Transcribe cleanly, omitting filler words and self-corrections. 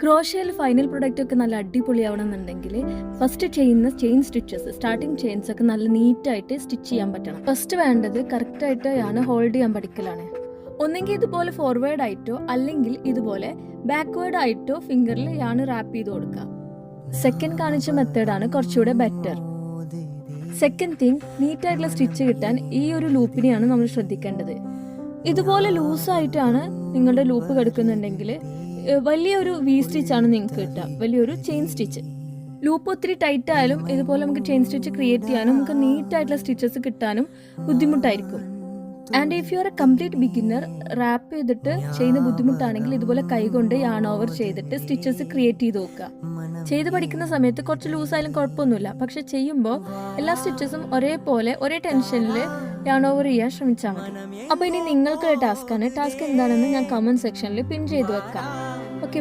ക്രോഷ്യയിൽ final product ഒക്കെ നല്ല അടിപൊളിയാവണമെന്നുണ്ടെങ്കിൽ first ചെയ്യുന്ന ചെയിൻ സ്റ്റിച്ചസ്, സ്റ്റാർട്ടിങ് ചെയിൻസ് ഒക്കെ നല്ല നീറ്റായിട്ട് സ്റ്റിച്ച് ചെയ്യാൻ പറ്റണം. ഫസ്റ്റ് വേണ്ടത് കറക്റ്റായിട്ട് ഹോൾഡ് ചെയ്യാൻ പഠിക്കലാണ്. ഒന്നെങ്കിൽ ഇതുപോലെ ഫോർവേഡ് ആയിട്ടോ അല്ലെങ്കിൽ ഇതുപോലെ ബാക്ക്വേർഡ് ആയിട്ടോ ഫിംഗറിൽ റാപ്പ് ചെയ്ത് കൊടുക്കുക. സെക്കൻഡ് കാണിച്ച മെത്തേഡാണ് കുറച്ചുകൂടെ ബെറ്റർ. സെക്കൻഡ് തിങ്, നീറ്റായിട്ടുള്ള സ്റ്റിച്ച് കിട്ടാൻ ഈ ഒരു ലൂപ്പിനെയാണ് നമ്മൾ ശ്രദ്ധിക്കേണ്ടത്. ഇതുപോലെ ലൂസായിട്ടാണ് നിങ്ങളുടെ ലൂപ്പ് കിടക്കുന്നുണ്ടെങ്കിൽ വലിയൊരു വി സ്റ്റിച്ചാണ് നിങ്ങൾക്ക് കിട്ടുക, വലിയൊരു ചെയിൻ സ്റ്റിച്ച്. ലൂപ്പ് ഒത്തിരി ടൈറ്റ് ആയാലും ഇതുപോലെ നമുക്ക് ചെയിൻ സ്റ്റിച്ച് ക്രിയേറ്റ് ചെയ്യാനും നമുക്ക് നീറ്റായിട്ടുള്ള സ്റ്റിച്ചസ് കിട്ടാനും ബുദ്ധിമുട്ടായിരിക്കും. And if you are a complete beginner, wrap ചെയ്തിട്ട് ചെയ്യുന്ന ബുദ്ധിമുട്ടാണെങ്കിൽ ഇതുപോലെ കൈകൊണ്ട് യാൺ ഓവർ ചെയ്തിട്ട് സ്റ്റിച്ചസ് ക്രിയേറ്റ് ചെയ്ത് നോക്കുക. ചെയ്ത് പഠിക്കുന്ന സമയത്ത് കുറച്ച് ലൂസായാലും കുഴപ്പമൊന്നുമില്ല, പക്ഷെ ചെയ്യുമ്പോൾ എല്ലാ സ്റ്റിച്ചസും ഒരേപോലെ ഒരേ ടെൻഷനിൽ യാൺ ഓവർ ചെയ്യാൻ ശ്രമിച്ചാൽ മതി. അപ്പോൾ ഇനി നിങ്ങൾക്കുള്ള ടാസ്ക് എന്താണെന്ന് ഞാൻ കമന്റ് സെക്ഷനിൽ പിൻ ചെയ്ത് വെക്കാം. ഓക്കെ.